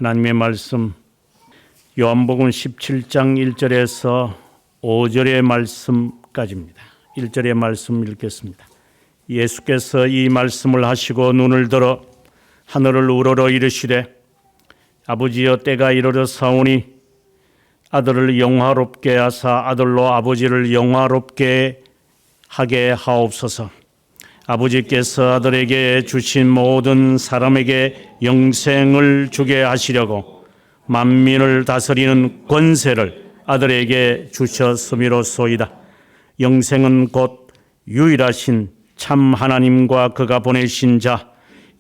하나님의 말씀 요한복음 17장 1절에서 5절의 말씀까지입니다. 1절의 말씀 읽겠습니다. 예수께서 이 말씀을 하시고 눈을 들어 하늘을 우러러 이르시되 아버지여 때가 이르렀사오니 아들을 영화롭게 하사 아들로 아버지를 영화롭게 하게 하옵소서. 아버지께서 아들에게 주신 모든 사람에게 영생을 주게 하시려고 만민을 다스리는 권세를 아들에게 주셨음이로소이다. 영생은 곧 유일하신 참 하나님과 그가 보내신 자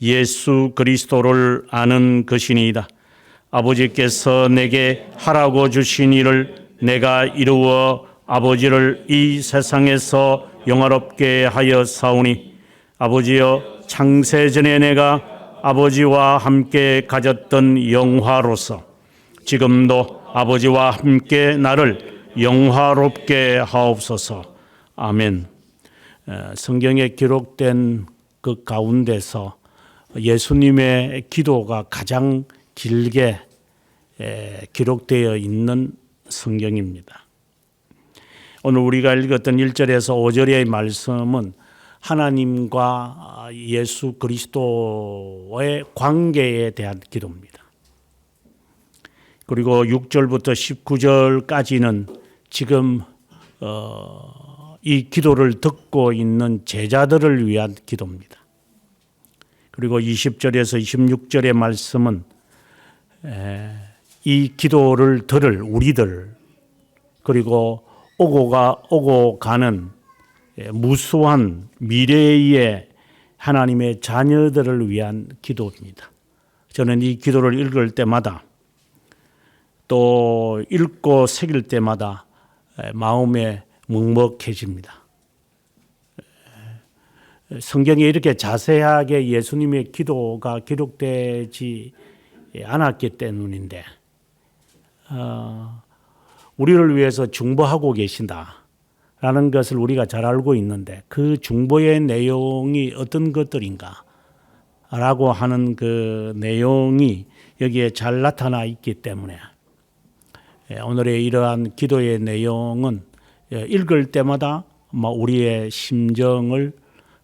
예수 그리스도를 아는 것이니이다. 아버지께서 내게 하라고 주신 일을 내가 이루어 아버지를 이 세상에서 영화롭게 하여 사오니 아버지여 창세전에 내가 아버지와 함께 가졌던 영화로서 지금도 아버지와 함께 나를 영화롭게 하옵소서. 아멘. 성경에 기록된 그 가운데서 예수님의 기도가 가장 길게 기록되어 있는 성경입니다. 오늘 우리가 읽었던 1절에서 5절의 말씀은 하나님과 예수 그리스도의 관계에 대한 기도입니다. 그리고 6절부터 19절까지는 지금 이 기도를 듣고 있는 제자들을 위한 기도입니다. 그리고 20절에서 26절의 말씀은 이 기도를 들을 우리들 그리고 오고 가는 무수한 미래의 하나님의 자녀들을 위한 기도입니다. 저는 이 기도를 읽을 때마다 또 읽고 새길 때마다 마음에 먹먹해집니다. 성경에 이렇게 자세하게 예수님의 기도가 기록되지 않았기 때문인데 우리를 위해서 중보하고 계신다라는 것을 우리가 잘 알고 있는데 그 중보의 내용이 어떤 것들인가 라고 하는 그 내용이 여기에 잘 나타나 있기 때문에 오늘의 이러한 기도의 내용은 읽을 때마다 우리의 심정을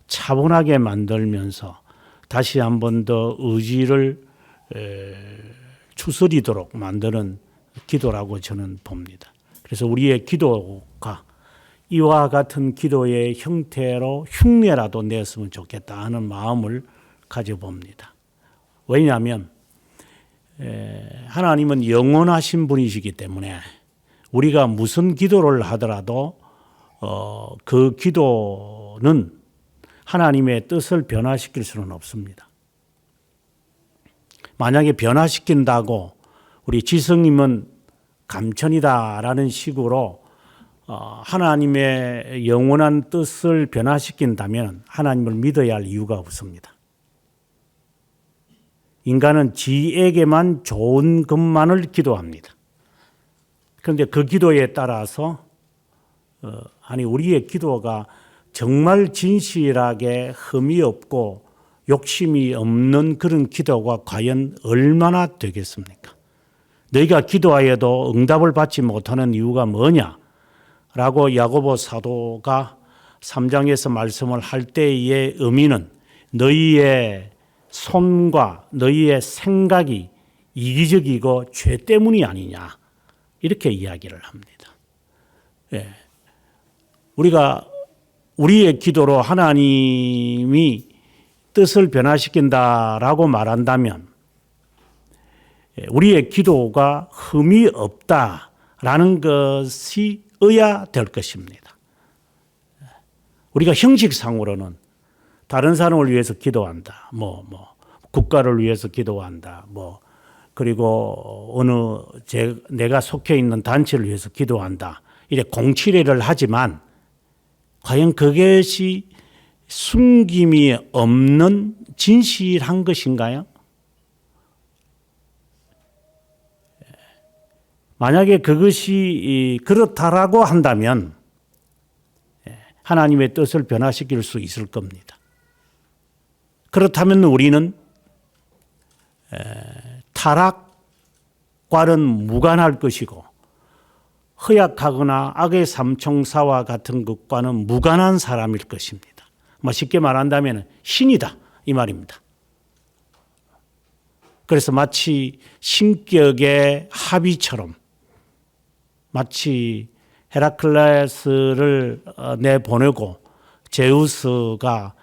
차분하게 만들면서 다시 한 번 더 의지를 추스리도록 만드는 기도라고 저는 봅니다. 그래서 우리의 기도가 이와 같은 기도의 형태로 흉내라도 냈으면 좋겠다 하는 마음을 가져봅니다. 왜냐하면 하나님은 영원하신 분이시기 때문에 우리가 무슨 기도를 하더라도 그 기도는 하나님의 뜻을 변화시킬 수는 없습니다. 만약에 변화시킨다고 우리 지성님은 감천이다라는 식으로 하나님의 영원한 뜻을 변화시킨다면 하나님을 믿어야 할 이유가 없습니다. 인간은 지에게만 좋은 것만을 기도합니다. 그런데 그 기도에 따라서 우리의 기도가 정말 진실하게 흠이 없고 욕심이 없는 그런 기도가 과연 얼마나 되겠습니까? 너희가 기도하여도 응답을 받지 못하는 이유가 뭐냐라고 야고보 사도가 3장에서 말씀을 할 때의 의미는 너희의 손과 너희의 생각이 이기적이고 죄 때문이 아니냐 이렇게 이야기를 합니다. 우리가 우리의 기도로 하나님이 뜻을 변화시킨다라고 말한다면 우리의 기도가 흠이 없다라는 것이 어야 될 것입니다. 우리가 형식상으로는 다른 사람을 위해서 기도한다. 국가를 위해서 기도한다. 그리고 내가 속해 있는 단체를 위해서 기도한다. 이렇게 공치례를 하지만 과연 그것이 숨김이 없는 진실한 것인가요? 만약에 그것이 그렇다라고 한다면 하나님의 뜻을 변화시킬 수 있을 겁니다. 그렇다면 우리는 타락 무관할 것이고 허약하거나 악의 삼총사와 같은 것과는 무관한 사람일 것입니다. 쉽게 말한다면 신이다 이 말입니다. 그래서 마치 신격의 합의처럼 마치 헤라클레스를 내보내고 제우스가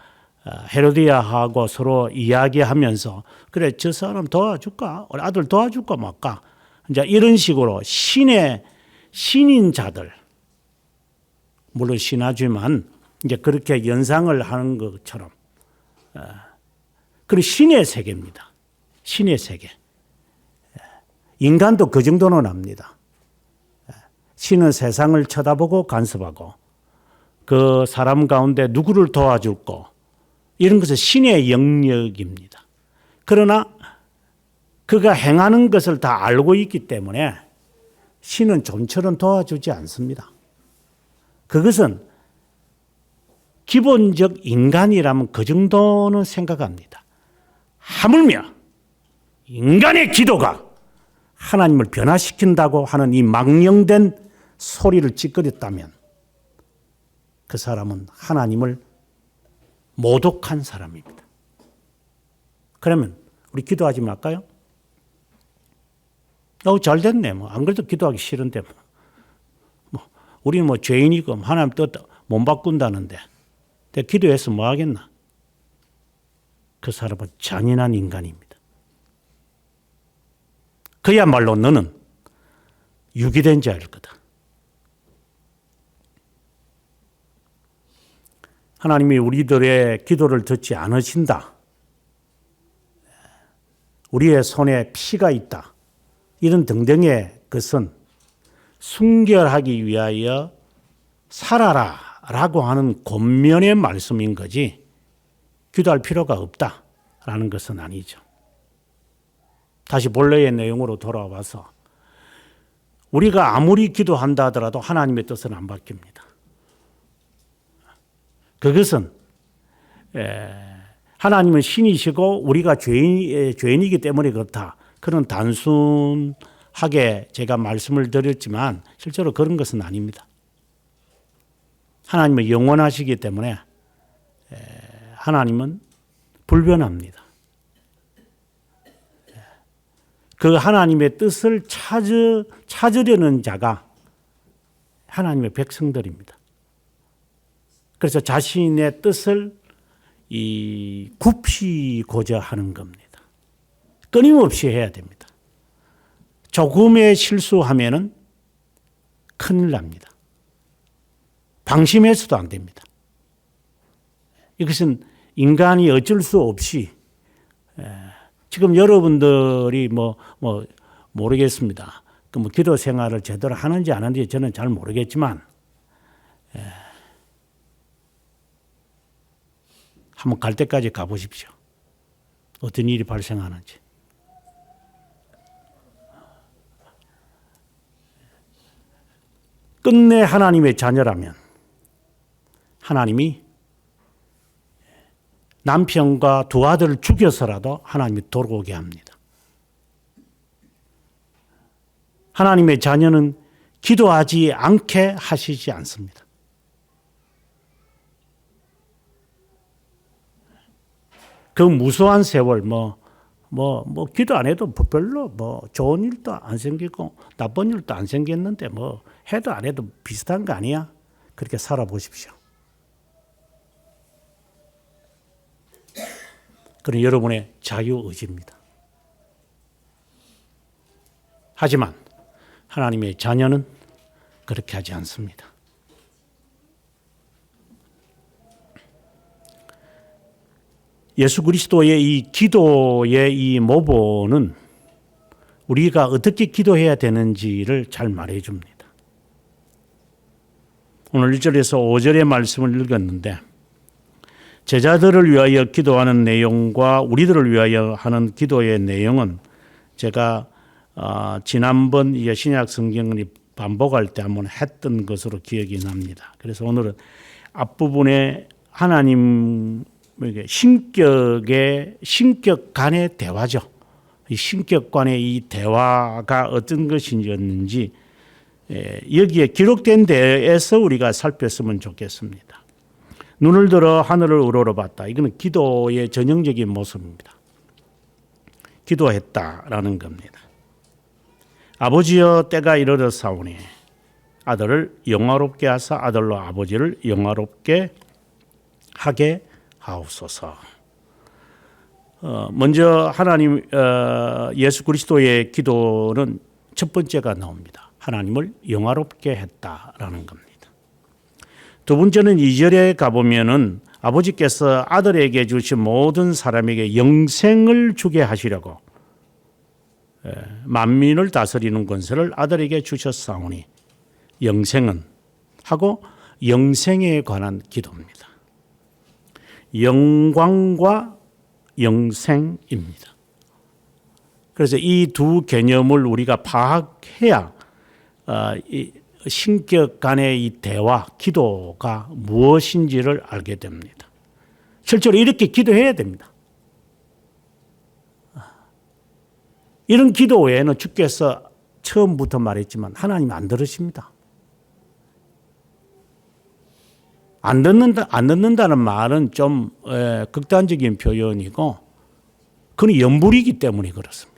헤로디아하고 서로 이야기하면서 그래 저 사람 도와줄까? 우리 아들 도와줄까 말까? 이제 이런 식으로 신인 자들 물론 신하지만 이제 그렇게 연상을 하는 것처럼 그런 신의 세계입니다. 신의 세계. 인간도 그 정도는 압니다. 신은 세상을 쳐다보고 간섭하고 그 사람 가운데 누구를 도와줄고 이런 것은 신의 영역입니다. 그러나 그가 행하는 것을 다 알고 있기 때문에 신은 좀처럼 도와주지 않습니다. 그것은 기본적 인간이라면 그 정도는 생각합니다. 하물며 인간의 기도가 하나님을 변화시킨다고 하는 이 망령된 소리를 찌끄렸다면 그 사람은 하나님을 모독한 사람입니다. 그러면 우리 기도하지 말까요? 잘 됐네. 안 그래도 기도하기 싫은데. 우리는 죄인이고 하나님 뜻 못 바꾼다는데. 내가 기도해서 뭐 하겠나? 그 사람은 잔인한 인간입니다. 그야말로 너는 유기된 자일 거다. 하나님이 우리들의 기도를 듣지 않으신다. 우리의 손에 피가 있다. 이런 등등의 것은 순결하기 위하여 살아라 라고 하는 권면의 말씀인 거지 기도할 필요가 없다라는 것은 아니죠. 다시 본래의 내용으로 돌아와서 우리가 아무리 기도한다 하더라도 하나님의 뜻은 안 바뀝니다. 그것은 하나님은 신이시고 우리가 죄인이기 때문에 그렇다. 그런 단순하게 제가 말씀을 드렸지만 실제로 그런 것은 아닙니다. 하나님은 영원하시기 때문에 하나님은 불변합니다. 그 하나님의 뜻을 찾으려는 자가 하나님의 백성들입니다. 그래서 자신의 뜻을 굽히고자 하는 겁니다. 끊임없이 해야 됩니다. 조금의 실수하면은 큰일 납니다. 방심해서도 안 됩니다. 이것은 인간이 어쩔 수 없이 지금 여러분들이 모르겠습니다. 기도 생활을 제대로 하는지 안 하는지 저는 잘 모르겠지만 한번 갈 때까지 가보십시오. 어떤 일이 발생하는지. 끝내 하나님의 자녀라면 하나님이 남편과 두 아들을 죽여서라도 하나님이 돌아오게 합니다. 하나님의 자녀는 기도하지 않게 하시지 않습니다. 그 무수한 세월 기도 안 해도 별로 좋은 일도 안 생기고 나쁜 일도 안 생겼는데 해도 안 해도 비슷한 거 아니야? 그렇게 살아보십시오. 그건 여러분의 자유의지입니다. 하지만 하나님의 자녀는 그렇게 하지 않습니다. 예수 그리스도의 이 기도의 이 모본은 우리가 어떻게 기도해야 되는지를 잘 말해 줍니다. 오늘 1절에서 5절의 말씀을 읽었는데 제자들을 위하여 기도하는 내용과 우리들을 위하여 하는 기도의 내용은 제가 지난번 신약 성경을 반복할 때 한번 했던 것으로 기억이 납니다. 그래서 오늘은 앞부분에 하나님 신격 간의 대화죠. 이 신격 간의 이 대화가 어떤 것이었는지 여기에 기록된 데에서 우리가 살폈으면 좋겠습니다. 눈을 들어 하늘을 우러러봤다. 이거는 기도의 전형적인 모습입니다. 기도했다라는 겁니다. 아버지여 때가 이르렀사오니 아들을 영화롭게 하사 아들로 아버지를 영화롭게 하게 하옵소서. 먼저 하나님 예수 그리스도의 기도는 첫 번째가 나옵니다. 하나님을 영화롭게 했다라는 겁니다. 두 번째는 2절에 가보면은 아버지께서 아들에게 주신 모든 사람에게 영생을 주게 하시려고 만민을 다스리는 권세를 아들에게 주셨사오니 영생은 하고 영생에 관한 기도입니다. 영광과 영생입니다. 그래서 이 두 개념을 우리가 파악해야 신격 간의 이 대화, 기도가 무엇인지를 알게 됩니다. 실제로 이렇게 기도해야 됩니다. 이런 기도 외에는 주께서 처음부터 말했지만 하나님 안 들으십니다. 안 듣는다는 말은 좀 극단적인 표현이고 그건 염불이기 때문에 그렇습니다.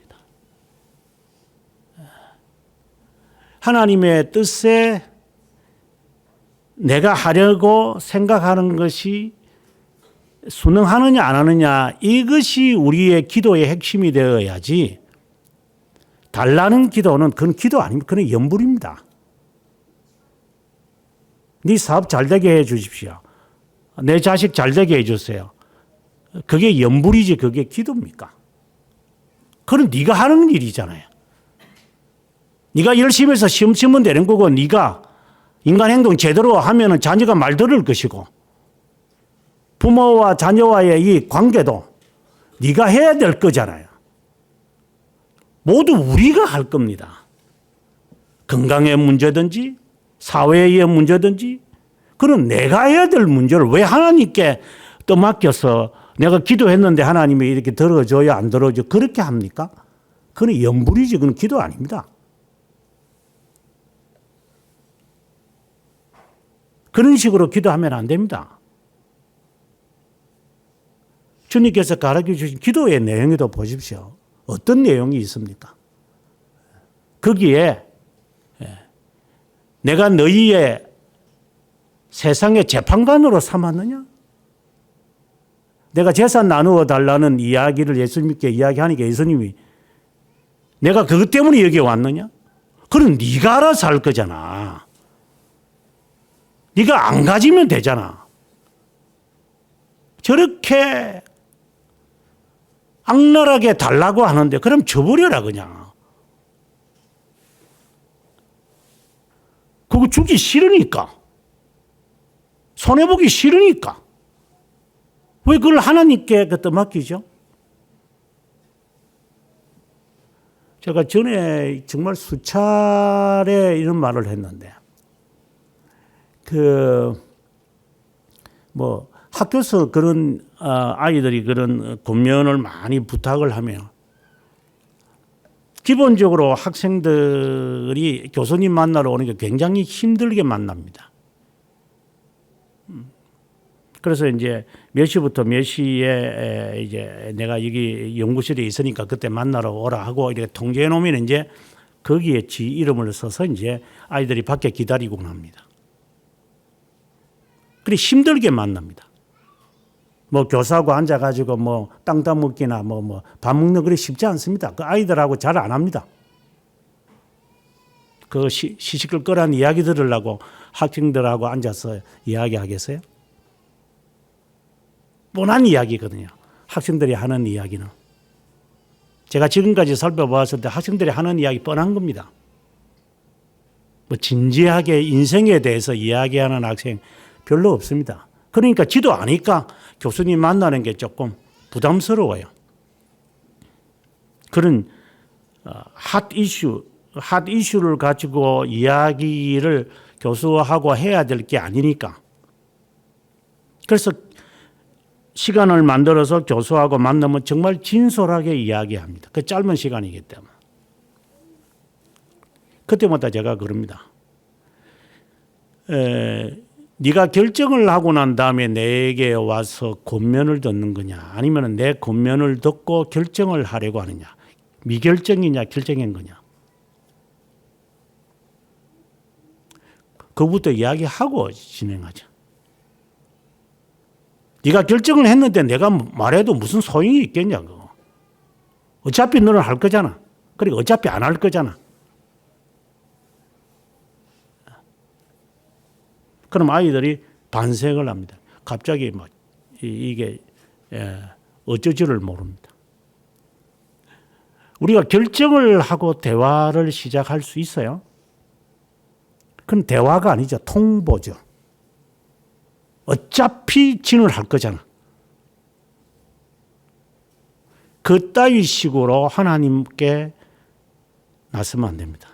하나님의 뜻에 내가 하려고 생각하는 것이 순응하느냐 안 하느냐 이것이 우리의 기도의 핵심이 되어야지 달라는 기도는 그건 기도 아닙니다. 그건 염불입니다. 네 사업 잘 되게 해 주십시오. 내 자식 잘 되게 해 주세요. 그게 염불이지 그게 기도입니까? 그건 네가 하는 일이잖아요. 네가 열심히 해서 시험 치면 되는 거고 네가 인간 행동 제대로 하면은 자녀가 말 들을 것이고 부모와 자녀와의 이 관계도 네가 해야 될 거잖아요. 모두 우리가 할 겁니다. 건강의 문제든지 사회의 문제든지 그런 내가 해야 될 문제를 왜 하나님께 떠맡겨서 내가 기도했는데 하나님이 이렇게 들어줘야 안 들어줘 그렇게 합니까? 그건 염불이지 그건 기도 아닙니다. 그런 식으로 기도하면 안 됩니다. 주님께서 가르쳐 주신 기도의 내용에도 보십시오. 어떤 내용이 있습니까? 거기에 내가 너희의 세상의 재판관으로 삼았느냐? 내가 재산 나누어 달라는 이야기를 예수님께 이야기하니까 예수님이 내가 그것 때문에 여기 왔느냐? 그럼 네가 알아서 할 거잖아. 네가 안 가지면 되잖아. 저렇게 악랄하게 달라고 하는데 그럼 줘버려라 그냥. 그거 주기 싫으니까. 손해보기 싫으니까. 왜 그걸 하나님께 갖다 맡기죠? 제가 전에 정말 수차례 이런 말을 했는데 학교에서 그런 아이들이 그런 권면을 많이 부탁을 하면 기본적으로 학생들이 교수님 만나러 오는 게 굉장히 힘들게 만납니다. 그래서 이제 몇 시부터 몇 시에 이제 내가 여기 연구실에 있으니까 그때 만나러 오라 하고 이렇게 통제해 놓으면 이제 거기에 지 이름을 써서 이제 아이들이 밖에 기다리곤 합니다. 그래 힘들게 만납니다. 뭐 교사하고 앉아가지고 뭐 땅 따먹기나 뭐 밥 먹는 그래 쉽지 않습니다. 그 아이들하고 잘 안 합니다. 그 시시끌끌한 이야기 들으려고 학생들하고 앉아서 이야기하겠어요? 뻔한 이야기거든요. 학생들이 하는 이야기는. 제가 지금까지 살펴봤을 때 학생들이 하는 이야기 뻔한 겁니다. 뭐 진지하게 인생에 대해서 이야기하는 학생 별로 없습니다. 그러니까 지도 아니까 교수님 만나는 게 조금 부담스러워요. 그런 핫 이슈를 가지고 이야기를 교수하고 해야 될 게 아니니까. 그래서 시간을 만들어서 교수하고 만나면 정말 진솔하게 이야기합니다. 그 짧은 시간이기 때문에. 그때마다 제가 그럽니다. 네가 결정을 하고 난 다음에 내게 와서 권면을 듣는 거냐, 아니면 내 권면을 듣고 결정을 하려고 하느냐, 미결정이냐 결정인 거냐. 그부터 이야기하고 진행하자. 네가 결정을 했는데 내가 말해도 무슨 소용이 있겠냐고. 어차피 너는 할 거잖아. 그리고 어차피 안 할 거잖아. 그럼 아이들이 반색을 합니다. 갑자기 막 이게 어쩌지를 모릅니다. 우리가 결정을 하고 대화를 시작할 수 있어요. 그건 대화가 아니죠. 통보죠. 어차피 진을 할 거잖아. 그따위 식으로 하나님께 나서면 안 됩니다.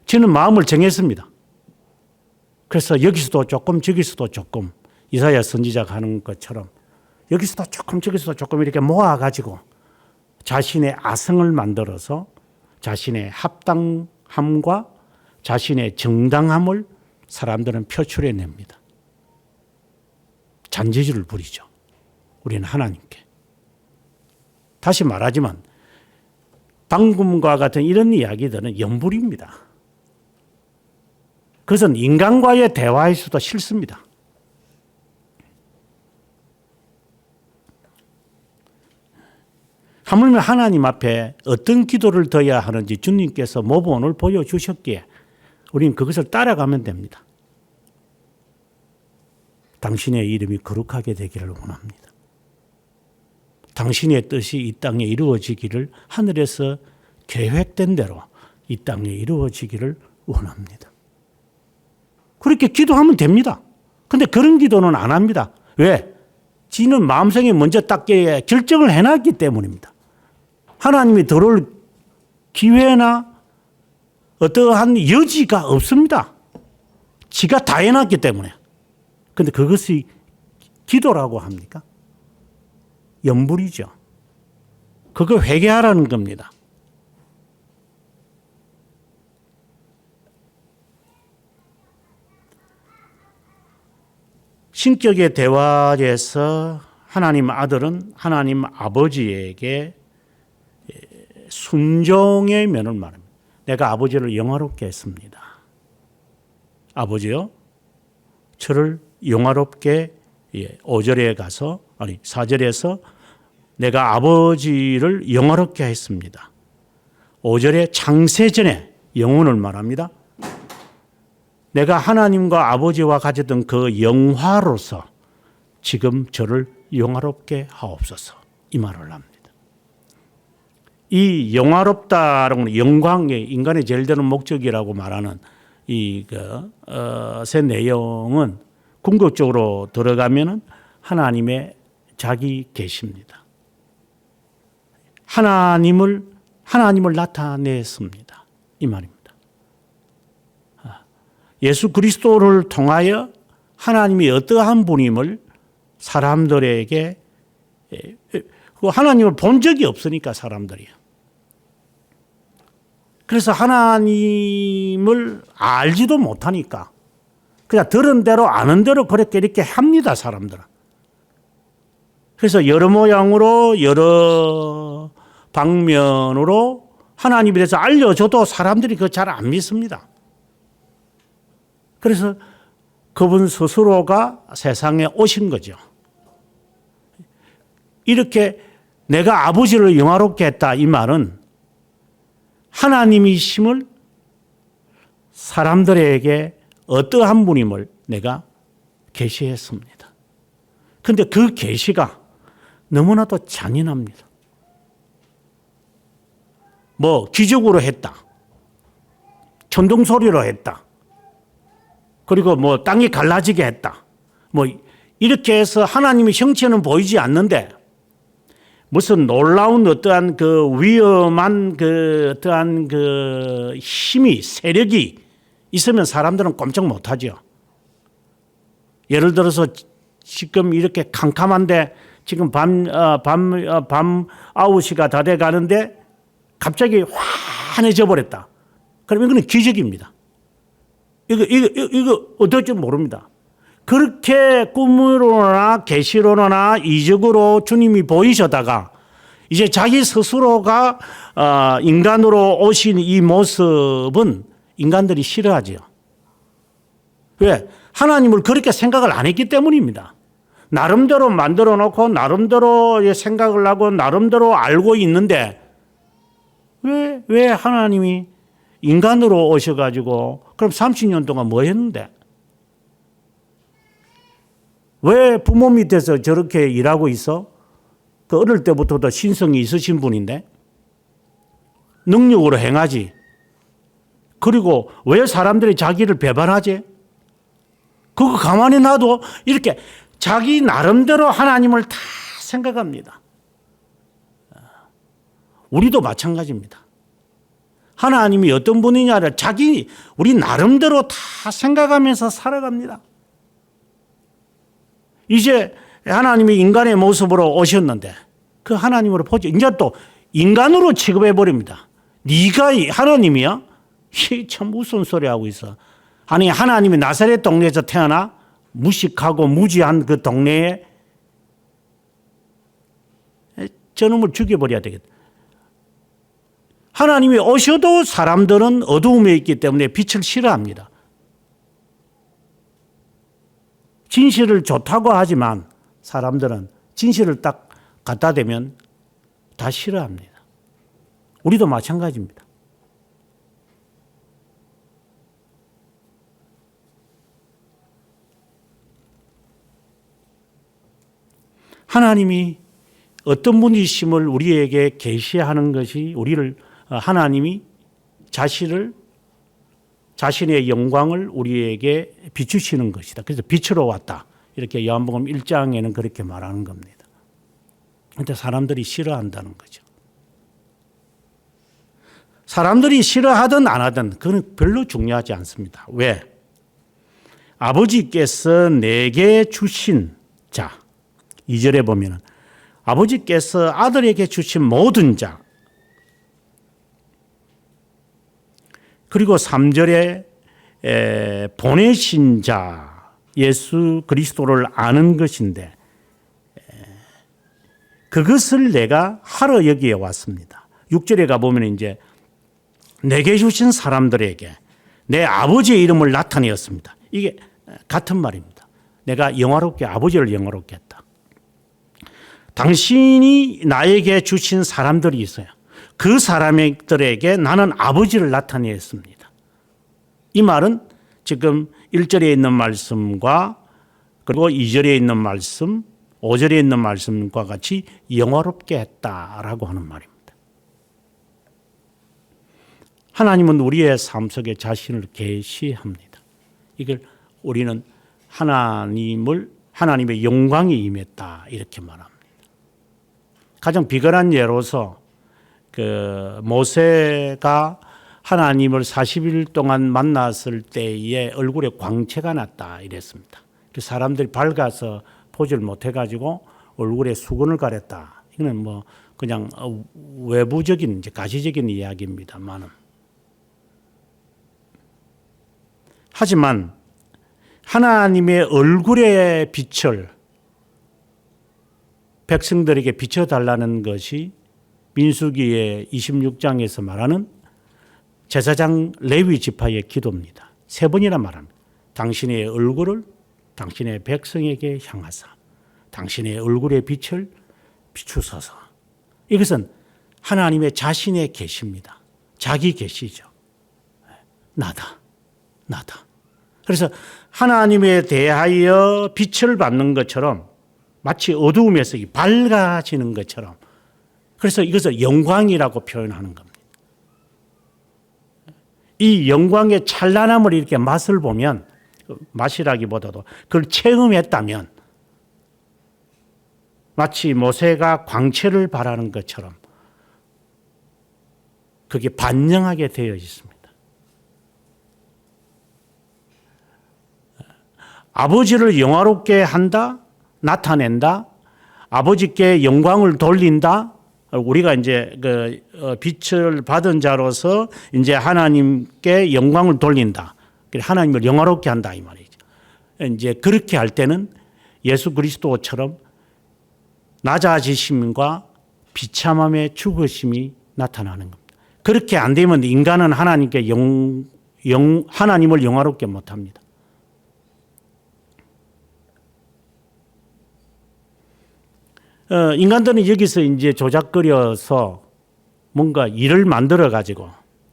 저는 마음을 정했습니다. 그래서 여기서도 조금 저기서도 조금 이사야 선지자가 하는 것처럼 여기서도 조금 저기서도 조금 이렇게 모아가지고 자신의 아성을 만들어서 자신의 합당함과 자신의 정당함을 사람들은 표출해냅니다. 잔재주를 부리죠. 우리는 하나님께. 다시 말하지만 방금과 같은 이런 이야기들은 염불입니다. 그것은 인간과의 대화에서도 싫습니다. 하물며 하나님 앞에 어떤 기도를 드려야 하는지 주님께서 모본을 보여주셨기에 우리는 그것을 따라가면 됩니다. 당신의 이름이 거룩하게 되기를 원합니다. 당신의 뜻이 이 땅에 이루어지기를 하늘에서 계획된 대로 이 땅에 이루어지기를 원합니다. 그렇게 기도하면 됩니다. 그런데 그런 기도는 안 합니다. 왜? 지는 마음속에 먼저 딱 결정을 해놨기 때문입니다. 하나님이 들어올 기회나 어떠한 여지가 없습니다. 지가 다 해놨기 때문에. 그런데 그것이 기도라고 합니까? 염불이죠. 그거 회개하라는 겁니다. 신격의 대화에서 하나님 아들은 하나님 아버지에게 순종의 면을 말합니다. 내가 아버지를 영화롭게 했습니다. 아버지요, 저를 영화롭게 5절에 가서 4절에서 내가 아버지를 영화롭게 했습니다. 5절에 창세전에 영혼을 말합니다. 내가 하나님과 아버지와 가졌던 그 영화로서 지금 저를 영화롭게 하옵소서, 이 말을 합니다. 이 영화롭다라는 건 영광의 인간의 제일 되는 목적이라고 말하는 새 내용은 궁극적으로 들어가면은 하나님의 자기 계십니다. 하나님을 나타냈습니다. 이 말입니다. 예수 그리스도를 통하여 하나님이 어떠한 분임을 사람들에게, 하나님을 본 적이 없으니까 사람들이. 그래서 하나님을 알지도 못하니까 그냥 들은 대로 아는 대로 그렇게 이렇게 합니다, 사람들은. 그래서 여러 모양으로 여러 방면으로 하나님에 대해서 알려줘도 사람들이 그거 잘 안 믿습니다. 그래서 그분 스스로가 세상에 오신 거죠. 이렇게 내가 아버지를 영화롭게 했다, 이 말은 하나님이심을 사람들에게 어떠한 분임을 내가 계시했습니다. 그런데 그 계시가 너무나도 잔인합니다. 기적으로 했다, 천둥소리로 했다, 그리고 땅이 갈라지게 했다, 이렇게 해서 하나님의 형체는 보이지 않는데 무슨 놀라운 어떠한 위험한 어떠한 힘이, 세력이 있으면 사람들은 꼼짝 못하죠. 예를 들어서 지금 이렇게 캄캄한데 지금 밤 9시가 다 돼 가는데 갑자기 환해져 버렸다. 그러면 이거는 기적입니다. 이거 어떨지 모릅니다. 그렇게 꿈으로나 계시로나 이적으로 주님이 보이셨다가 이제 자기 스스로가 인간으로 오신 이 모습은 인간들이 싫어하죠. 왜? 하나님을 그렇게 생각을 안 했기 때문입니다. 나름대로 만들어 놓고 나름대로 생각을 하고 나름대로 알고 있는데 왜 하나님이 인간으로 오셔가지고 그럼 30년 동안 뭐 했는데? 왜 부모 밑에서 저렇게 일하고 있어? 그 어릴 때부터도 신성이 있으신 분인데 능력으로 행하지. 그리고 왜 사람들이 자기를 배반하지? 그거 가만히 놔도 이렇게 자기 나름대로 하나님을 다 생각합니다. 우리도 마찬가지입니다. 하나님이 어떤 분이냐를 우리 나름대로 다 생각하면서 살아갑니다. 이제 하나님이 인간의 모습으로 오셨는데 그 하나님으로 보죠. 이제 또 인간으로 취급해 버립니다. 네가 하나님이야? 참 무슨 소리 하고 있어. 아니 하나님이 나사렛 동네에서 태어나 무식하고 무지한 그 동네에 저놈을 죽여버려야 되겠다. 하나님이 오셔도 사람들은 어두움에 있기 때문에 빛을 싫어합니다. 진실을 좋다고 하지만 사람들은 진실을 딱 갖다 대면 다 싫어합니다. 우리도 마찬가지입니다. 하나님이 어떤 분이심을 우리에게 계시하는 것이 우리를 하나님이 자신의 영광을 우리에게 비추시는 것이다. 그래서 빛으로 왔다. 이렇게 요한복음 1장에는 그렇게 말하는 겁니다. 그런데 사람들이 싫어한다는 거죠. 사람들이 싫어하든 안 하든 그건 별로 중요하지 않습니다. 왜? 아버지께서 내게 주신 자 2절에 보면 아버지께서 아들에게 주신 모든 자 그리고 3절에 보내신 자 예수 그리스도를 아는 것인데 그것을 내가 하러 여기에 왔습니다. 6절에 가보면 이제 내게 주신 사람들에게 내 아버지의 이름을 나타내었습니다. 이게 같은 말입니다. 내가 영화롭게 아버지를 영화롭게 했다. 당신이 나에게 주신 사람들이 있어요. 그 사람들에게 나는 아버지를 나타내었습니다. 이 말은 지금 1절에 있는 말씀과 그리고 2절에 있는 말씀, 5절에 있는 말씀과 같이 영화롭게 했다라고 하는 말입니다. 하나님은 우리의 삶 속에 자신을 계시합니다. 이걸 우리는 하나님의 영광이 임했다 이렇게 말합니다. 가장 비근한 예로서 모세가 하나님을 40일 동안 만났을 때에 얼굴에 광채가 났다 이랬습니다. 사람들이 밝아서 보지를 못해가지고 얼굴에 수건을 가렸다. 이거는 그냥 외부적인 가시적인 이야기입니다만은. 하지만 하나님의 얼굴의 빛을 백성들에게 비춰달라는 것이 민수기의 26장에서 말하는 제사장 레위 지파의 기도입니다. 3번이나 말합니다. 당신의 얼굴을 당신의 백성에게 향하사 당신의 얼굴의 빛을 비추소서. 이것은 하나님의 자신의 계시입니다. 자기 계시죠. 나다. 그래서 하나님에 대하여 빛을 받는 것처럼 마치 어두움에서 밝아지는 것처럼 그래서 이것을 영광이라고 표현하는 겁니다. 이 영광의 찬란함을 이렇게 맛을 보면 맛이라기보다도 그걸 체험했다면 마치 모세가 광채를 바라는 것처럼 그게 반영하게 되어 있습니다. 아버지를 영화롭게 한다, 나타낸다, 아버지께 영광을 돌린다. 우리가 이제 빛을 받은 자로서 이제 하나님께 영광을 돌린다. 하나님을 영화롭게 한다 이 말이죠. 이제 그렇게 할 때는 예수 그리스도처럼 낮아지심과 비참함의 죽으심이 나타나는 겁니다. 그렇게 안 되면 인간은 하나님께 하나님을 영화롭게 못합니다. 인간들은 여기서 이제 조작거려서 뭔가 일을 만들어 가지고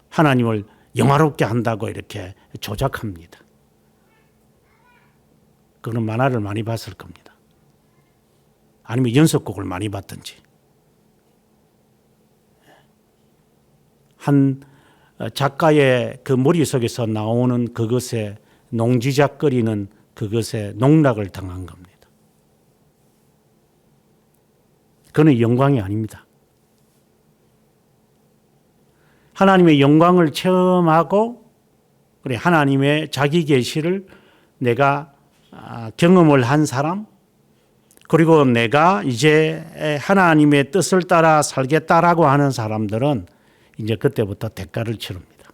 하나님을 영화롭게 한다고 이렇게 조작합니다. 그런 만화를 많이 봤을 겁니다. 아니면 연속곡을 많이 봤든지. 한 작가의 그 머릿속에서 나오는 그것에 농지작거리는 그것에 농락을 당한 겁니다. 그는 영광이 아닙니다. 하나님의 영광을 체험하고 그래 하나님의 자기 계시를 내가 경험을 한 사람 그리고 내가 이제 하나님의 뜻을 따라 살겠다라고 하는 사람들은 이제 그때부터 대가를 치릅니다.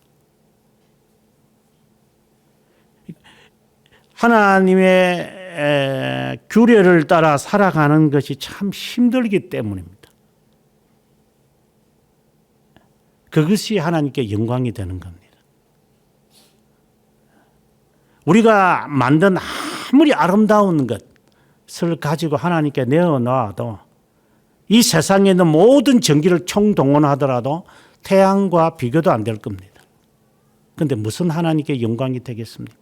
하나님의 규례를 따라 살아가는 것이 참 힘들기 때문입니다. 그것이 하나님께 영광이 되는 겁니다. 우리가 만든 아무리 아름다운 것을 가지고 하나님께 내어놔도 이 세상에 있는 모든 전기를 총동원하더라도 태양과 비교도 안 될 겁니다. 그런데 무슨 하나님께 영광이 되겠습니까?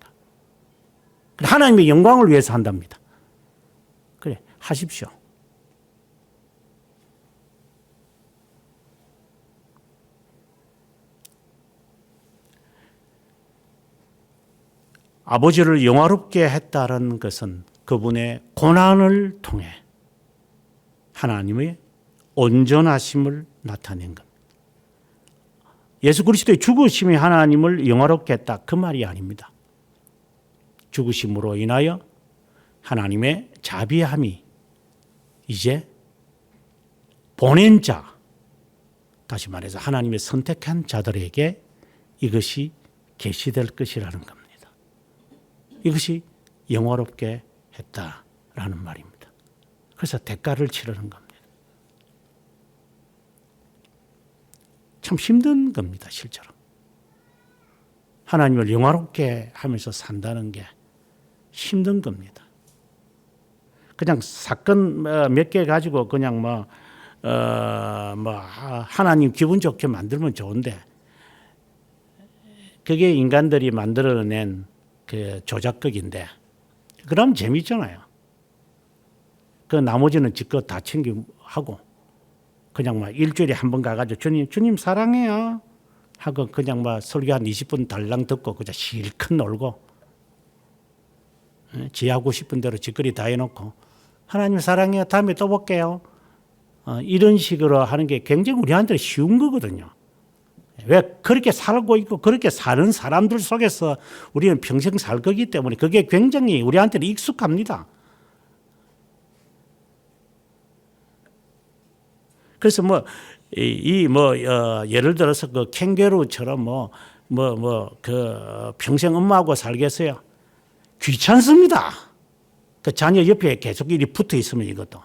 하나님의 영광을 위해서 한답니다. 그래, 하십시오. 아버지를 영화롭게 했다는 것은 그분의 고난을 통해 하나님의 온전하심을 나타낸 겁니다. 예수 그리스도의 죽으심이 하나님을 영화롭게 했다. 그 말이 아닙니다. 죽으심으로 인하여 하나님의 자비함이 이제 보낸 자, 다시 말해서 하나님의 선택한 자들에게 이것이 계시될 것이라는 겁니다. 이것이 영화롭게 했다라는 말입니다. 그래서 대가를 치르는 겁니다. 참 힘든 겁니다, 실제로. 하나님을 영화롭게 하면서 산다는 게 힘든 겁니다. 그냥 사건 몇 개 가지고 그냥 하나님 기분 좋게 만들면 좋은데 그게 인간들이 만들어낸 그 조작극인데 그럼 재밌잖아요. 그 나머지는 지껏 다 챙겨하고 그냥 일주일에 한 번 가가지고 주님 사랑해요 하고 그냥 설교 한 20분 달랑 듣고 그냥 실컷 놀고 지 하고 싶은 대로 짓거리 다 해놓고 하나님 사랑해요 다음에 또 볼게요 이런 식으로 하는 게 굉장히 우리한테 쉬운 거거든요. 왜 그렇게 살고 있고 그렇게 사는 사람들 속에서 우리는 평생 살 거기 때문에 그게 굉장히 우리한테는 익숙합니다. 그래서 예를 들어서 그 캥거루처럼 평생 엄마하고 살겠어요. 귀찮습니다. 그 자녀 옆에 계속 이리 붙어 있으면 이것도.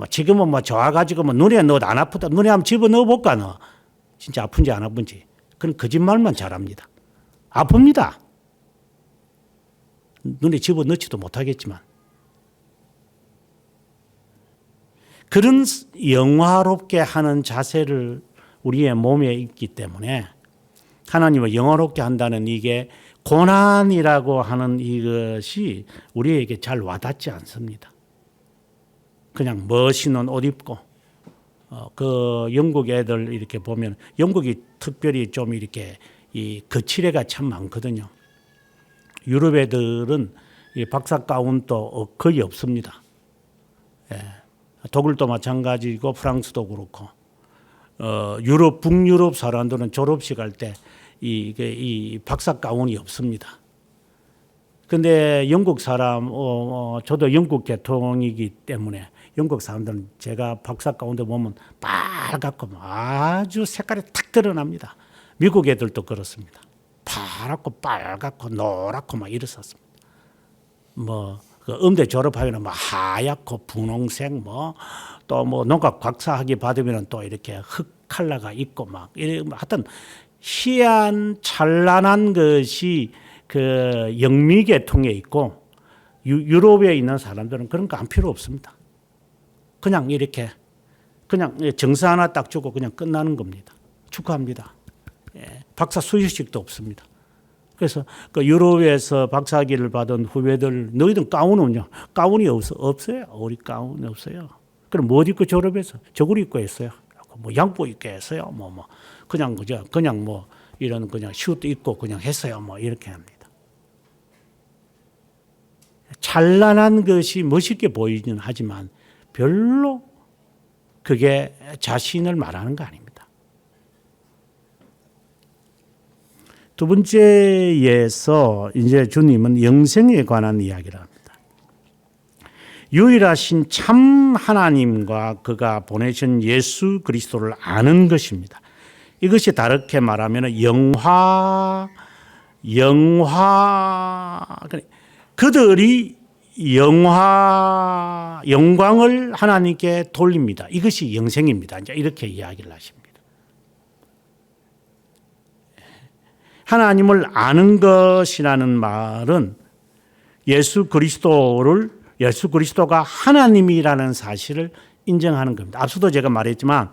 지금은 좋아가지고 눈에 넣어도 안 아프다. 눈에 한번 집어 넣어볼까 너. 진짜 아픈지 안 아픈지. 그건 거짓말만 잘합니다. 아픕니다. 눈에 집어 넣지도 못하겠지만. 그런 영화롭게 하는 자세를 우리의 몸에 있기 때문에 하나님을 영화롭게 한다는 이게 고난이라고 하는 이것이 우리에게 잘 와닿지 않습니다. 그냥 멋있는 옷 입고 그 영국 애들 이렇게 보면 영국이 특별히 좀 이렇게 이 거칠애가 참 많거든요. 유럽 애들은 이 박사 가운도 거의 없습니다. 예. 독일도 마찬가지고 프랑스도 그렇고 유럽 북유럽 사람들은 졸업식 할 때 이 박사 가운이 없습니다. 근데 영국 사람, 저도 영국 계통이기 때문에 영국 사람들은 제가 박사 가운데 보면 빨갛고 아주 색깔이 탁 드러납니다. 미국 애들도 그렇습니다. 파랗고 빨갛고 노랗고 막 이랬었습니다. 그 음대 졸업하면 하얗고 분홍색 또 농학 박사학위 받으면 또 이렇게 흑 컬러가 있고 막 하여튼 희한 찬란한 것이 그 영미계통에 있고 유럽에 있는 사람들은 그런 거 안 필요 없습니다. 그냥 이렇게 그냥 정서 하나 딱 주고 그냥 끝나는 겁니다. 축하합니다. 박사 수여식도 없습니다. 그래서 그 유럽에서 박사학위를 받은 후배들 너희들 가운은요? 가운이 없어요. 우리 가운이 없어요. 그럼 뭐 입고 졸업해서 저고리 입고 했어요. 양복 입고 했어요. 그냥 이런 그냥 슈트 입고 그냥 했어요. 이렇게 합니다. 찬란한 것이 멋있게 보이긴 하지만 별로 그게 자신을 말하는 거 아닙니다. 두 번째에서 이제 주님은 영생에 관한 이야기를 합니다. 유일하신 참 하나님과 그가 보내신 예수 그리스도를 아는 것입니다. 이것이 다르게 말하면 그들이 영광을 하나님께 돌립니다. 이것이 영생입니다. 이제 이렇게 이야기를 하십니다. 하나님을 아는 것이라는 말은 예수 그리스도가 하나님이라는 사실을 인정하는 겁니다. 앞서도 제가 말했지만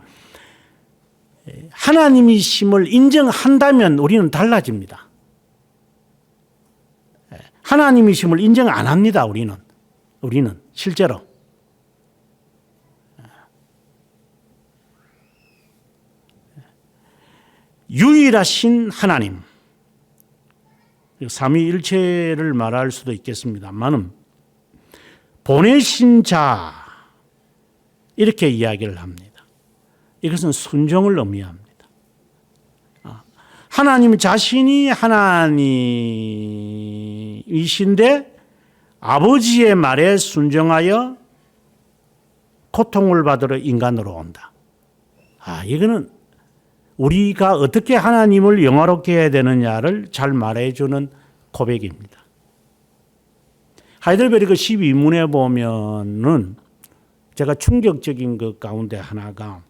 하나님이심을 인정한다면 우리는 달라집니다. 하나님이심을 인정 안 합니다. 우리는 실제로. 유일하신 하나님, 삼위일체를 말할 수도 있겠습니다만은 보내신 자 이렇게 이야기를 합니다. 이것은 순종을 의미합니다. 하나님 자신이 하나님이신데 아버지의 말에 순종하여 고통을 받으러 인간으로 온다. 이거는 우리가 어떻게 하나님을 영화롭게 해야 되느냐를 잘 말해주는 고백입니다. 하이델베르크 12문에 보면은 제가 충격적인 것 가운데 하나가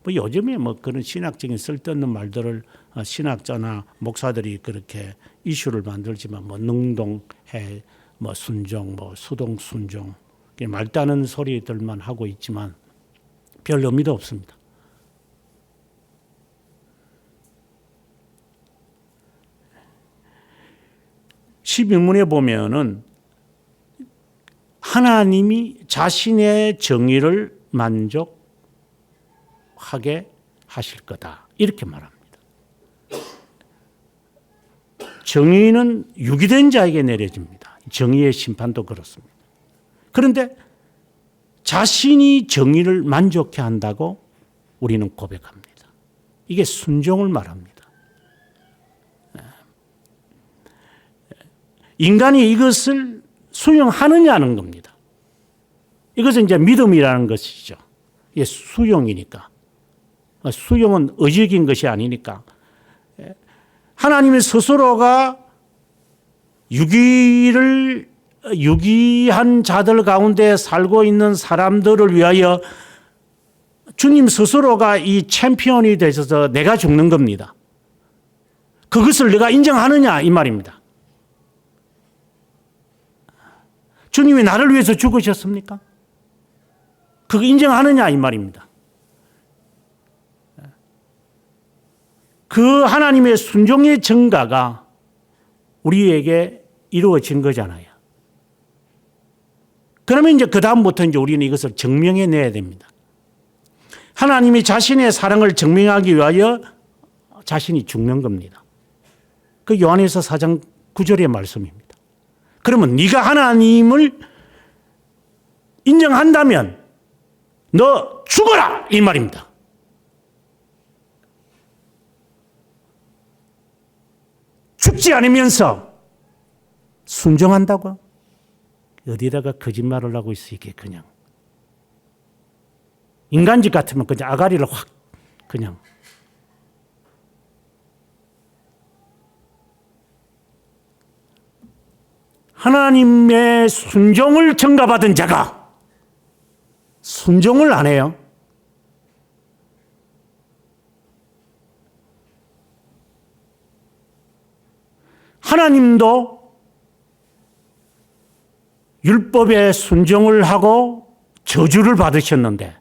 요즘에 그런 신학적인 쓸데없는 말들을 신학자나 목사들이 그렇게 이슈를 만들지만 능동해, 순종, 수동 순종 말다는 소리들만 하고 있지만 별 의미도 없습니다. 십인문에 보면은 하나님이 자신의 정의를 만족하게 하실 거다. 이렇게 말합니다. 정의는 유기된 자에게 내려집니다. 정의의 심판도 그렇습니다. 그런데 자신이 정의를 만족해 한다고 우리는 고백합니다. 이게 순종을 말합니다. 인간이 이것을 수용하느냐는 겁니다. 이것은 이제 믿음이라는 것이죠. 이게 수용이니까. 수용은 의적인 것이 아니니까. 하나님의 스스로가 유기한 자들 가운데 살고 있는 사람들을 위하여 주님 스스로가 이 챔피언이 되셔서 내가 죽는 겁니다. 그것을 내가 인정하느냐 이 말입니다. 주님이 나를 위해서 죽으셨습니까? 그거 인정하느냐 이 말입니다. 그 하나님의 순종의 증가가 우리에게 이루어진 거잖아요. 그러면 이제 그 다음부터 이제 우리는 이것을 증명해 내야 됩니다. 하나님이 자신의 사랑을 증명하기 위하여 자신이 죽는 겁니다. 그 요한에서 4장 9절의 말씀입니다. 그러면 네가 하나님을 인정한다면 너 죽어라 이 말입니다. 죽지 않으면서 순종한다고? 어디다가 거짓말을 하고 있어 이게 그냥. 인간짓 같으면 그냥 아가리를 확 그냥. 하나님의 순종을 전가받은 자가 순종을 안 해요. 하나님도 율법에 순종을 하고 저주를 받으셨는데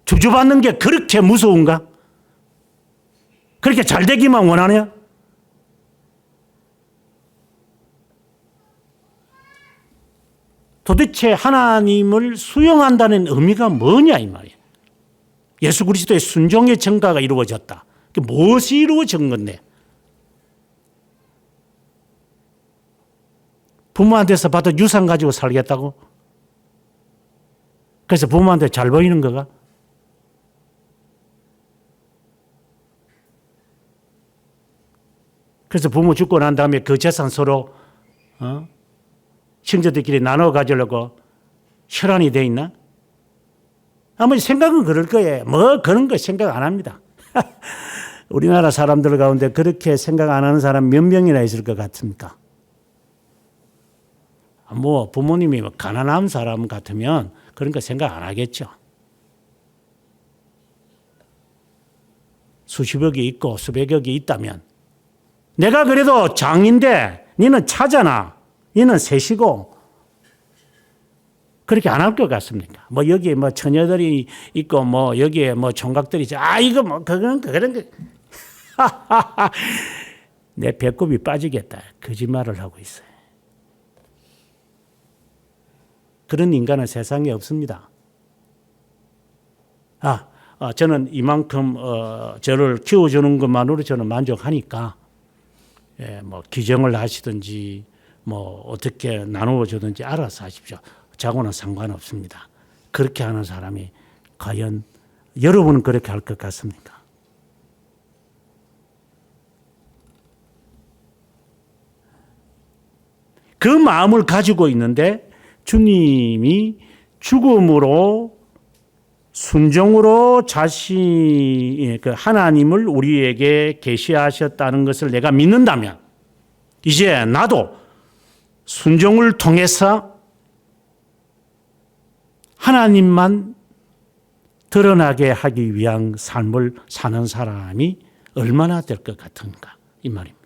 저주받는 게 그렇게 무서운가? 그렇게 잘 되기만 원하냐? 도대체 하나님을 수용한다는 의미가 뭐냐 이 말이에요. 예수 그리스도의 순종의 전가가 이루어졌다. 무엇이 이루어진 건데? 부모한테서 받은 유산 가지고 살겠다고? 그래서 부모한테 잘 보이는 거가? 그래서 부모 죽고 난 다음에 그 재산 서로 형제들끼리 나눠 가지려고 혈안이 돼 있나? 아무리 생각은 그럴 거예요. 뭐 그런 거 생각 안 합니다. 우리나라 사람들 가운데 그렇게 생각 안 하는 사람 몇 명이나 있을 것 같습니까? 뭐 부모님이 가난한 사람 같으면 그런 거 생각 안 하겠죠. 수십억이 있고 수백억이 있다면 내가 그래도 장인데 니는 차잖아. 니는 셋이고 그렇게 안 할 것 같습니까? 뭐 여기에 뭐 처녀들이 있고 뭐 여기에 뭐 총각들이 있죠. 이거 뭐 그런 거 내 배꼽이 빠지겠다. 거짓말을 하고 있어요. 그런 인간은 세상에 없습니다. 저는 이만큼 저를 키워주는 것만으로 저는 만족하니까 뭐 기정을 하시든지 뭐 어떻게 나누어 주든지 알아서 하십시오. 저하고는 상관없습니다. 그렇게 하는 사람이 과연 여러분은 그렇게 할 것 같습니까? 그 마음을 가지고 있는데 주님이 죽음으로 순종으로 그 하나님을 우리에게 계시하셨다는 것을 내가 믿는다면 이제 나도 순종을 통해서 하나님만 드러나게 하기 위한 삶을 사는 사람이 얼마나 될 것 같은가 이 말입니다.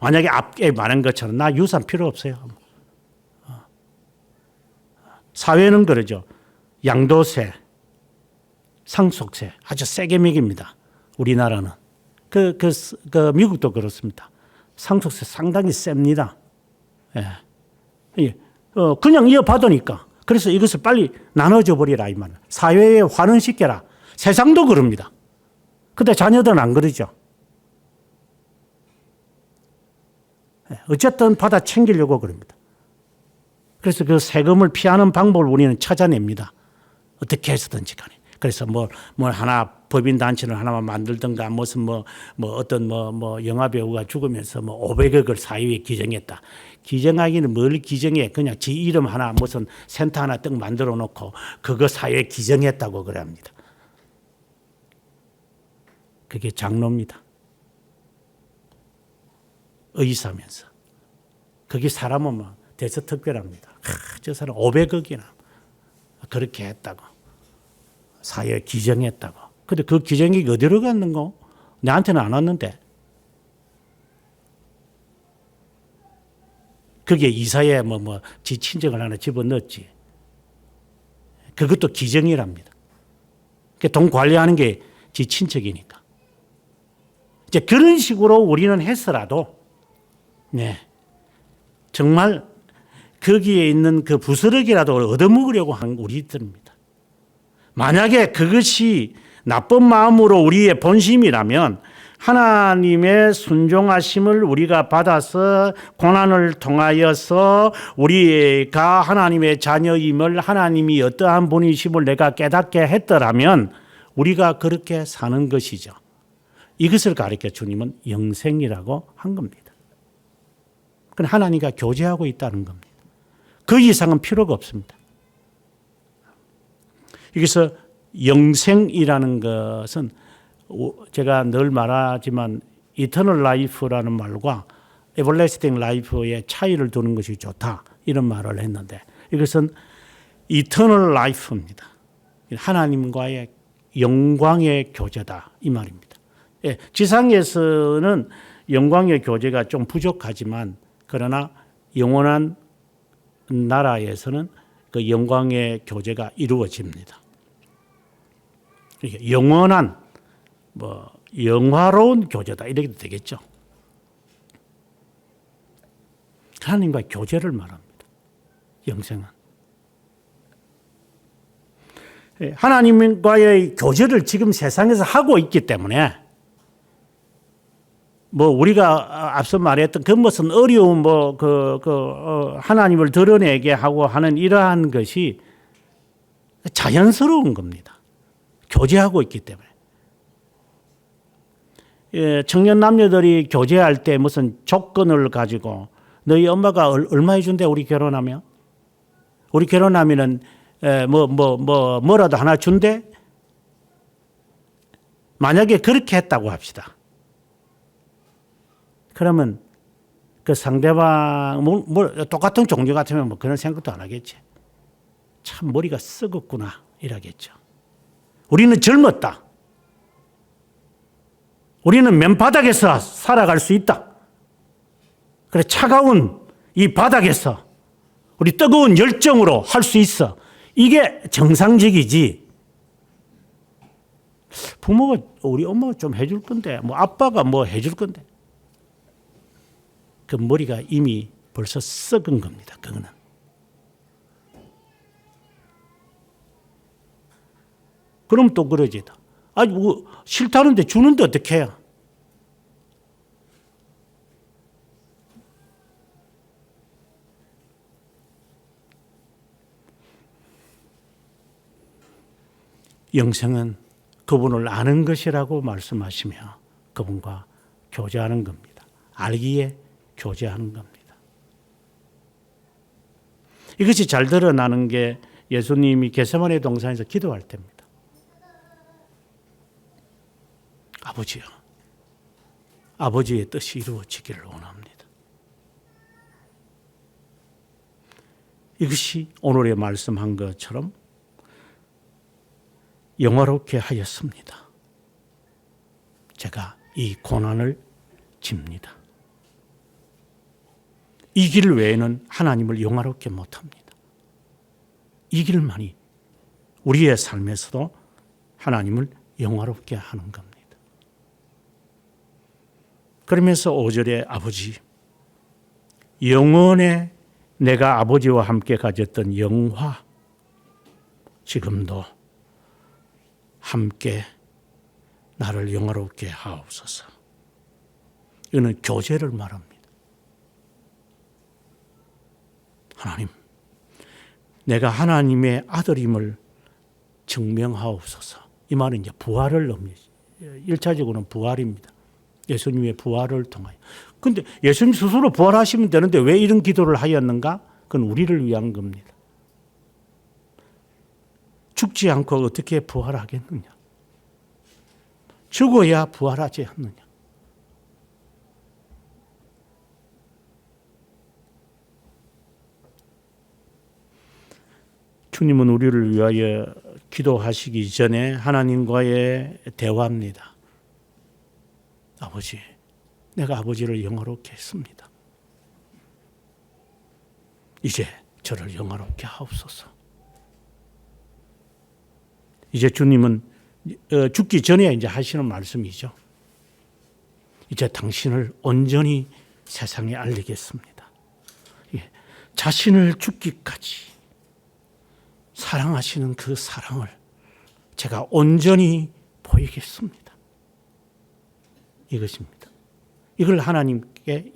만약에 앞에 말한 것처럼 나 유산 필요 없어요. 사회는 그러죠. 양도세, 상속세 아주 세게 매깁니다. 우리나라는. 미국도 그렇습니다. 상속세 상당히 셉니다. 예. 그냥 이어받으니까. 그래서 이것을 빨리 나눠줘 버리라 이 말이에요. 사회에 환원시켜라. 세상도 그럽니다. 근데 자녀들은 안 그러죠. 어쨌든 받아 챙기려고 그럽니다. 그래서 그 세금을 피하는 방법을 우리는 찾아냅니다. 어떻게 해서든지 간에. 그래서 뭘 하나 법인 단체를 하나만 만들든가 무슨 어떤 영화 배우가 죽으면서 500억을 사회에 기증했다. 기증하기는 뭘 기증해? 그냥 지 이름 하나 무슨 센터 하나 떡 만들어 놓고 그거 사회에 기증했다고 그래 합니다. 그게 장로입니다. 의사면서. 그게 사람은 대서특별합니다. 저 사람 500억이나 그렇게 했다고. 사회에 기증했다고. 근데 그 기증이 어디로 갔는가? 나한테는 안 왔는데. 그게 이사에 지 친정을 하나 집어넣었지. 그것도 기증이랍니다. 돈 관리하는 게 지 친척이니까. 이제 그런 식으로 우리는 해서라도, 정말 거기에 있는 그 부스러기라도 얻어먹으려고 하는 우리들입니다. 만약에 그것이 나쁜 마음으로 우리의 본심이라면 하나님의 순종하심을 우리가 받아서 고난을 통하여서 우리가 하나님의 자녀임을 하나님이 어떠한 분이심을 내가 깨닫게 했더라면 우리가 그렇게 사는 것이죠. 이것을 가르쳐 주님은 영생이라고 한 겁니다. 그건 하나님과 교제하고 있다는 겁니다. 그 이상은 필요가 없습니다. 여기서 영생이라는 것은 제가 늘 말하지만 이터널 라이프라는 말과 에버래스팅 라이프의 차이를 두는 것이 좋다 이런 말을 했는데 이것은 이터널 라이프입니다. 하나님과의 영광의 교제다 이 말입니다. 예, 지상에서는 영광의 교제가 좀 부족하지만 그러나 영원한 나라에서는 그 영광의 교제가 이루어집니다. 영원한 영화로운 교제다 이렇게 되겠죠. 하나님과 교제를 말합니다. 영생은 하나님과의 교제를 지금 세상에서 하고 있기 때문에 우리가 앞서 말했던 그 무슨 어려움 하나님을 드러내게 하고 하는 이러한 것이 자연스러운 겁니다. 교제하고 있기 때문에. 청년 남녀들이 교제할 때 무슨 조건을 가지고 너희 엄마가 얼마 해준대 우리 결혼하면? 우리 결혼하면은 뭐라도 하나 준대? 만약에 그렇게 했다고 합시다. 그러면 그 상대방 똑같은 종류 같으면 그런 생각도 안 하겠지. 참 머리가 썩었구나 이러겠죠. 우리는 젊었다. 우리는 맨바닥에서 살아갈 수 있다. 그래 차가운 이 바닥에서 우리 뜨거운 열정으로 할 수 있어. 이게 정상적이지. 부모가 우리 엄마가 좀 해줄 건데 아빠가 해줄 건데 그 머리가 이미 벌써 썩은 겁니다. 그거는. 그럼 또 그러지. 싫다는데 주는데 어떻게 해요? 영생은 그분을 아는 것이라고 말씀하시며 그분과 교제하는 겁니다. 알기에 교제하는 겁니다. 이것이 잘 드러나는 게 예수님이 겟세마네 동산에서 기도할 때입니다. 아버지요, 아버지의 뜻이 이루어지기를 원합니다. 이것이 오늘의 말씀한 것처럼 영화롭게 하였습니다. 제가 이 고난을 집니다. 이 길 외에는 하나님을 영화롭게 못합니다. 이 길만이 우리의 삶에서도 하나님을 영화롭게 하는 겁니다. 그러면서 5절에 아버지, 영원에 내가 아버지와 함께 가졌던 영화, 지금도 함께 나를 영화롭게 하옵소서. 이거는 교제를 말합니다. 하나님, 내가 하나님의 아들임을 증명하옵소서. 이 말은 이제 부활을 의미합니다. 1차적으로는 부활입니다. 예수님의 부활을 통하여. 그런데 예수님 스스로 부활하시면 되는데 왜 이런 기도를 하였는가? 그건 우리를 위한 겁니다. 죽지 않고 어떻게 부활하겠느냐? 죽어야 부활하지 않느냐? 주님은 우리를 위하여 기도하시기 전에 하나님과의 대화입니다. 아버지, 내가 아버지를 영화롭게 했습니다. 이제 저를 영화롭게 하옵소서. 이제 주님은 죽기 전에 이제 하시는 말씀이죠. 이제 당신을 온전히 세상에 알리겠습니다. 자신을 죽기까지 사랑하시는 그 사랑을 제가 온전히 보이겠습니다. 이것입니다. 이걸 하나님께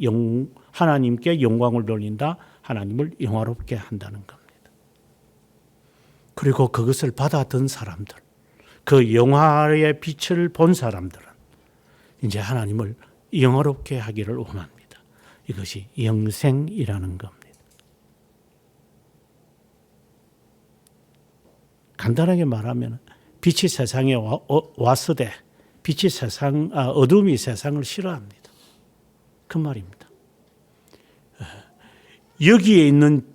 영광을 돌린다, 하나님을 영화롭게 한다는 겁니다. 그리고 그것을 받아든 사람들, 그 영화의 빛을 본 사람들은 이제 하나님을 영화롭게 하기를 원합니다. 이것이 영생이라는 겁니다. 간단하게 말하면 빛이 세상에 왔으되 빛이 어둠이 세상을 싫어합니다. 그 말입니다. 여기에 있는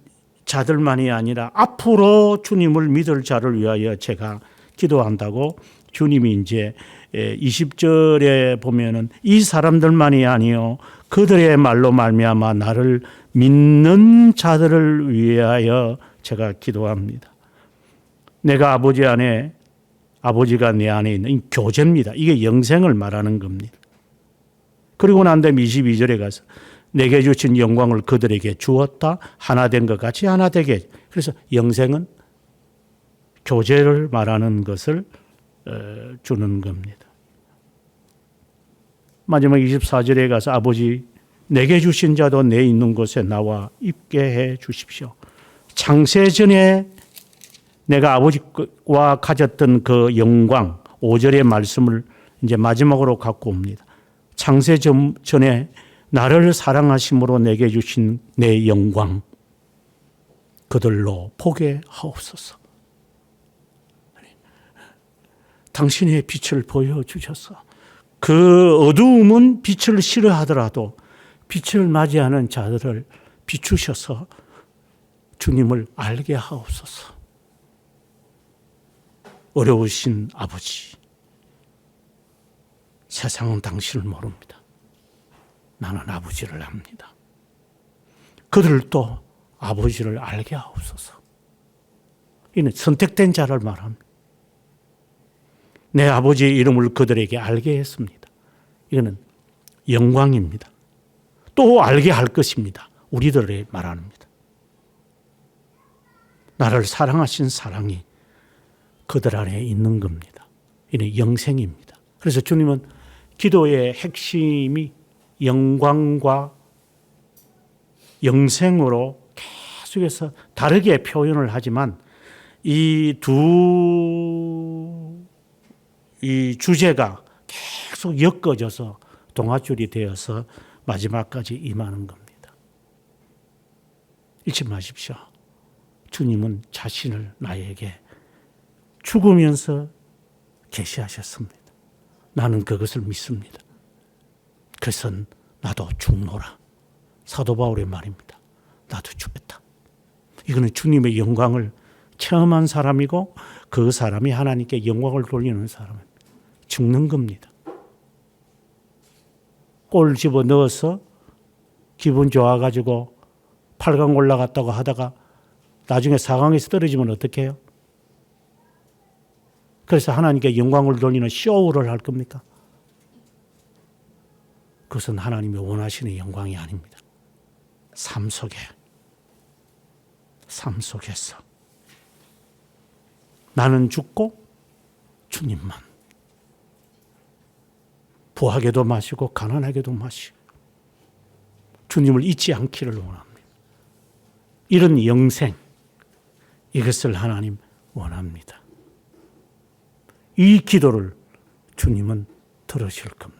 자들만이 아니라 앞으로 주님을 믿을 자를 위하여 제가 기도한다고 주님이 이제 20절에 보면은 이 사람들만이 아니요 그들의 말로 말미암아 나를 믿는 자들을 위하여 제가 기도합니다. 내가 아버지 안에 아버지가 내 안에 있는 이 교제입니다. 이게 영생을 말하는 겁니다. 그리고 난 다음에 22절에 가서 내게 주신 영광을 그들에게 주었다. 하나 된 것 같이 하나 되게. 그래서 영생은 교제를 말하는 것을 주는 겁니다. 마지막 24절에 가서 아버지 내게 주신 자도 내 있는 곳에 나와 있게 해 주십시오. 창세 전에 내가 아버지와 가졌던 그 영광 5절의 말씀을 이제 마지막으로 갖고 옵니다. 창세 전에 나를 사랑하심으로 내게 주신 내 영광 그들로 보게 하옵소서. 당신의 빛을 보여주셔서 그 어두움은 빛을 싫어하더라도 빛을 맞이하는 자들을 비추셔서 주님을 알게 하옵소서. 어려우신 아버지, 세상은 당신을 모릅니다. 나는 아버지를 압니다. 그들도 아버지를 알게 하옵소서. 이는 선택된 자를 말합니다. 내 아버지의 이름을 그들에게 알게 했습니다. 이거는 영광입니다. 또 알게 할 것입니다. 우리들의 말합니다. 나를 사랑하신 사랑이 그들 안에 있는 겁니다. 이는 영생입니다. 그래서 주님은 기도의 핵심이 영광과 영생으로 계속해서 다르게 표현을 하지만 이 주제가 계속 엮어져서 동아줄이 되어서 마지막까지 임하는 겁니다. 잊지 마십시오. 주님은 자신을 나에게 죽으면서 계시하셨습니다. 나는 그것을 믿습니다. 그래서 나도 죽노라. 사도 바울의 말입니다. 나도 죽겠다. 이거는 주님의 영광을 체험한 사람이고 그 사람이 하나님께 영광을 돌리는 사람은 죽는 겁니다. 골 집어 넣어서 기분 좋아가지고 8강 올라갔다고 하다가 나중에 4강에서 떨어지면 어떻게 해요? 그래서 하나님께 영광을 돌리는 쇼를 할 겁니까? 그것은 하나님이 원하시는 영광이 아닙니다. 삶 속에서 나는 죽고 주님만 부하게도 마시고 가난하게도 마시고 주님을 잊지 않기를 원합니다. 이런 영생 이것을 하나님 원합니다. 이 기도를 주님은 들으실 겁니다.